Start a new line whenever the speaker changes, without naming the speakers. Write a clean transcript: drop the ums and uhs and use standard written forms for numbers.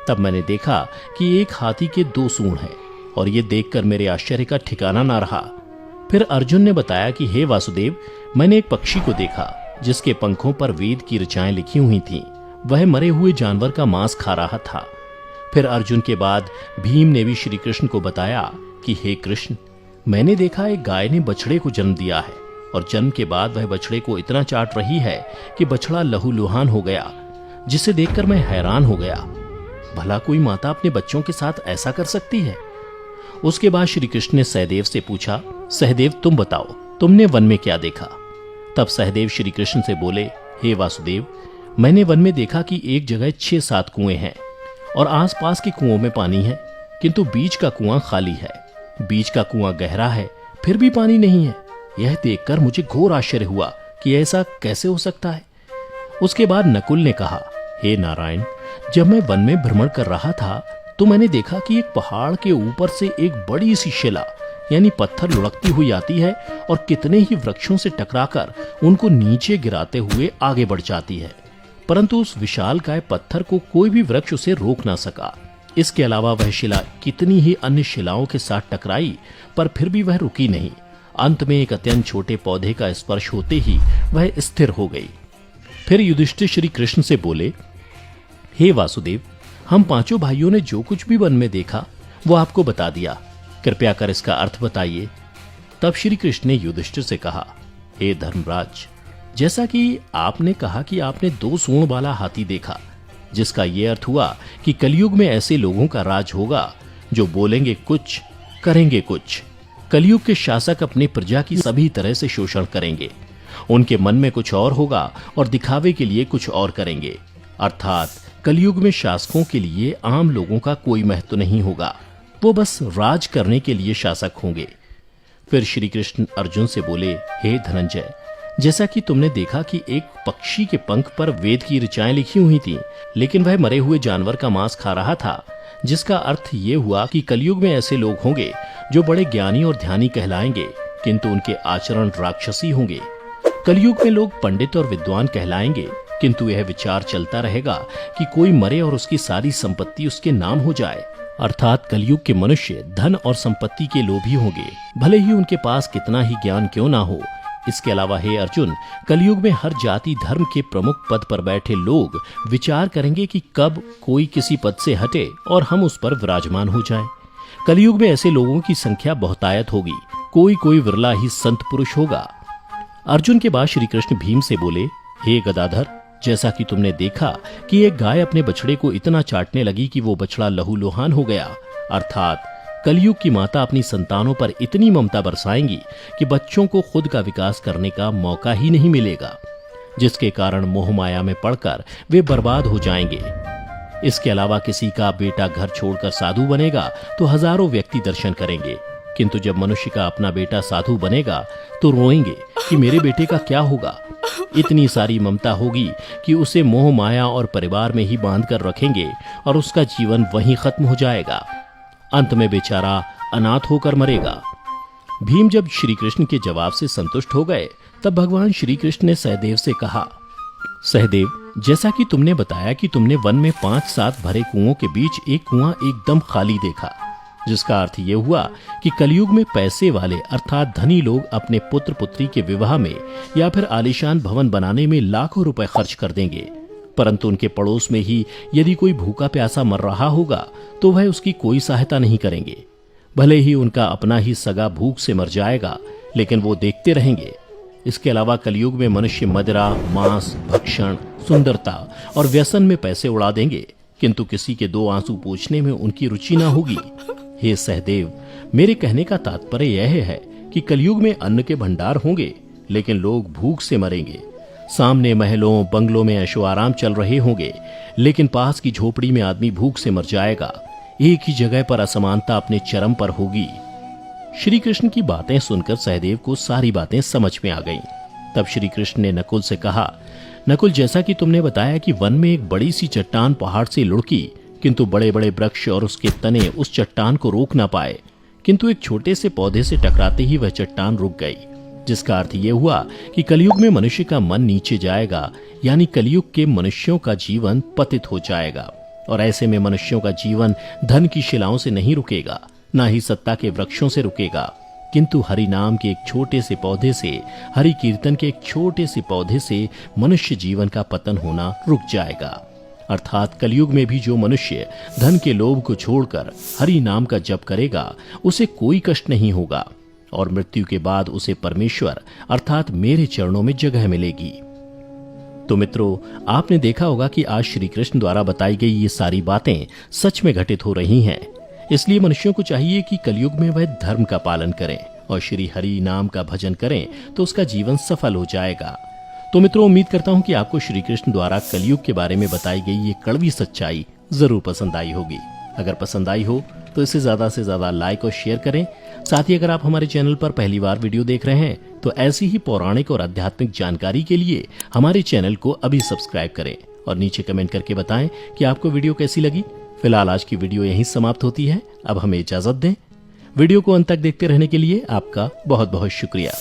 तब मैंने देखा कि एक हाथी के 2 सूंड हैं और ये देखकर मेरे आश्चर्य का ठिकाना ना रहा। फिर अर्जुन ने बताया कि हे वासुदेव, मैंने एक पक्षी को देखा जिसके पंखों पर वेद की ऋचाएं लिखी हुई थीं। वह मरे हुए जानवर का मांस खा रहा था। फिर अर्जुन के बाद भीम ने भी श्री कृष्ण को बताया कि हे कृष्ण, मैंने देखा एक गाय ने बछड़े को जन्म दिया है और जन्म के बाद वह बछड़े को इतना चाट रही है कि बछड़ा लहूलुहान हो गया, जिसे देखकर मैं हैरान हो गया। भला कोई माता अपने बच्चों के साथ ऐसा कर सकती है? उसके बाद श्री कृष्ण ने सहदेव से पूछा, सहदेव तुम बताओ, तुमने वन में क्या देखा? तब सहदेव श्री कृष्ण से बोले, हे वासुदेव, मैंने वन में देखा कि एक जगह 6-7 कुएं हैं और आसपास के कुओं में पानी है, किंतु बीच का कुआं खाली है। बीच का कुआं गहरा है, फिर भी पानी नहीं है। यह देखकर मुझे घोर आश्चर्य हुआ कि ऐसा कैसे हो सकता है। उसके बाद नकुल ने कहा, हे नारायण, जब मैं वन में भ्रमण कर रहा था तो मैंने देखा कि एक पहाड़ के ऊपर से एक बड़ी सी शिला यानी पत्थर लुढ़कती हुई आती है और कितने ही वृक्षों से टकराकर उनको नीचे गिराते हुए आगे बढ़ जाती है, परंतु उस विशालकाय पत्थर को कोई भी वृक्ष उसे रोक ना सका। इसके अलावा वह शिला कितनी ही अन्य शिलाओं के साथ टकराई, पर फिर भी वह रुकी नहीं। अंत में एक अत्यंत छोटे पौधे का स्पर्श होते ही वह स्थिर हो गई। फिर युधिष्ठिर श्री कृष्ण से बोले, हे वासुदेव, हम 5 भाइयों ने जो कुछ भी वन में देखा वो आपको बता दिया, कृपया कर इसका अर्थ बताइए। तब श्री कृष्ण ने युधिष्ठिर से कहा, हे धर्मराज, जैसा कि आपने कहा कि आपने 2 सूंड वाला हाथी देखा, जिसका यह अर्थ हुआ कि कलयुग में ऐसे लोगों का राज होगा जो बोलेंगे कुछ, करेंगे कुछ। कलयुग के शासक अपने प्रजा की सभी तरह से शोषण करेंगे। उनके मन में कुछ और होगा और दिखावे के लिए कुछ और करेंगे। अर्थात कलयुग में शासकों के लिए आम लोगों का कोई महत्व नहीं होगा, वो बस राज करने के लिए शासक होंगे। फिर श्री कृष्ण अर्जुन से बोले, हे धनंजय, जैसा कि तुमने देखा कि एक पक्षी के पंख पर वेद की ऋचाएं लिखी हुई थीं, लेकिन वह मरे हुए जानवर का मांस खा रहा था, जिसका अर्थ ये हुआ कि कलयुग में ऐसे लोग होंगे जो बड़े ज्ञानी और ध्यानी कहलाएंगे, किंतु उनके आचरण राक्षसी होंगे। कलयुग में लोग पंडित और विद्वान कहलाएंगे, किंतु यह विचार चलता रहेगा कि कोई मरे और उसकी सारी संपत्ति उसके नाम हो जाए। अर्थात कलयुग के मनुष्य धन और संपत्ति के लोभी होंगे, भले ही उनके पास कितना ही ज्ञान क्यों ना हो। इसके अलावा हे अर्जुन, कलयुग में हर जाति धर्म के प्रमुख पद पर बैठे लोग विचार करेंगे कि कब कोई किसी पद से हटे और हम उस पर विराजमान हो जाएं। कलयुग में ऐसे लोगों की संख्या बहुतायत होगी, कोई कोई विरला ही संत पुरुष होगा। अर्जुन के बाद श्री कृष्ण भीम से बोले, हे गदाधर, जैसा कि तुमने देखा कि एक गाय अपने बछड़े को इतना चाटने लगी कि वो बछड़ा लहूलुहान हो गया, अर्थात कलयुग की माता अपनी संतानों पर इतनी ममता बरसाएंगी कि बच्चों को खुद का विकास करने का मौका ही नहीं मिलेगा, जिसके कारण मोह माया में पड़कर वे बर्बाद हो जाएंगे। इसके अलावा किसी का बेटा घर छोड़कर साधु बनेगा तो हजारों व्यक्ति दर्शन करेंगे, किंतु जब मनुष्य का अपना बेटा साधु बनेगा तो रोएंगे कि मेरे बेटे का क्या होगा। इतनी सारी ममता होगी कि उसे मोह माया और परिवार में ही बांध कर रखेंगे और उसका जीवन वहीं खत्म हो जाएगा। अंत में बेचारा अनाथ होकर मरेगा। भीम जब श्री कृष्ण के जवाब से संतुष्ट हो गए, तब भगवान श्री कृष्ण ने सहदेव से कहा, सहदेव, जैसा कि तुमने बताया कि तुमने वन में 5-7 भरे कुओं के बीच एक कुआं एकदम खाली देखा, जिसका अर्थ ये हुआ कि कलयुग में पैसे वाले अर्थात धनी लोग अपने पुत्र पुत्री के विवाह में या फिर आलीशान भवन बनाने में लाखों रुपए खर्च कर देंगे, परंतु उनके पड़ोस में ही यदि कोई भूखा प्यासा मर रहा होगा तो वह उसकी कोई सहायता नहीं करेंगे। भले ही उनका अपना ही सगा भूख से मर जाएगा, लेकिन वो देखते रहेंगे। इसके अलावा कलयुग में मनुष्य मदिरा, मांस, भक्षण, सुंदरता और व्यसन में पैसे उड़ा देंगे, किंतु किसी के 2 आंसू पोंछने में उनकी रुचि ना होगी। हे सहदेव, मेरे कहने का तात्पर्य यह है कि कलयुग में अन्न के भंडार होंगे, लेकिन लोग भूख से मरेंगे। सामने महलों बंगलों में ऐशो आराम चल रहे होंगे, लेकिन पास की झोपड़ी में आदमी भूख से मर जाएगा। एक ही जगह पर असमानता अपने चरम पर होगी। श्री कृष्ण की बातें सुनकर सहदेव को सारी बातें समझ में आ गईं। तब श्री कृष्ण ने नकुल से कहा, नकुल, जैसा कि तुमने बताया कि वन में एक बड़ी सी चट्टान पहाड़ से लुढ़की, किंतु बड़े बड़े वृक्ष और उसके तने उस चट्टान को रोक ना पाए, किंतु एक छोटे से पौधे से टकराते ही वह चट्टान रुक गई, जिसका अर्थ यह हुआ कि कलयुग में मनुष्य का मन नीचे जाएगा, यानी कलयुग के मनुष्यों का जीवन पतित हो जाएगा। और ऐसे में मनुष्यों का जीवन धन की शिलाओं से नहीं रुकेगा, ना ही सत्ता के वृक्षों से रुकेगा, किंतु हरि नाम के एक छोटे से पौधे से, हरि कीर्तन के एक छोटे से पौधे से मनुष्य जीवन का पतन होना रुक जाएगा। अर्थात कलयुग में भी जो मनुष्य धन के लोभ को छोड़कर हरि नाम का जप करेगा उसे कोई कष्ट नहीं होगा और मृत्यु के बाद उसे परमेश्वर अर्थात मेरे चरणों में जगह मिलेगी। तो मित्रों, आपने देखा होगा कि आज श्री कृष्ण द्वारा बताई गई ये सारी बातें सच में घटित हो रही हैं। इसलिए मनुष्यों को चाहिए कि कलयुग में वह धर्म का पालन करें और श्री हरि नाम का भजन करें तो उसका जीवन सफल हो जाएगा। तो मित्रों, उम्मीद करता हूं कि आपको श्री कृष्ण द्वारा कलयुग के बारे में बताई गई ये कड़वी सच्चाई जरूर पसंद आई होगी। अगर पसंद आई हो तो इसे ज्यादा से ज्यादा लाइक और शेयर करें। साथ ही अगर आप हमारे चैनल पर पहली बार वीडियो देख रहे हैं तो ऐसी ही पौराणिक और आध्यात्मिक जानकारी के लिए हमारे चैनल को अभी सब्सक्राइब करें और नीचे कमेंट करके बताएं कि आपको वीडियो कैसी लगी। फिलहाल आज की वीडियो यहीं समाप्त होती है। अब हमें इजाजत दें। वीडियो को अंत तक देखते रहने के लिए आपका बहुत बहुत शुक्रिया।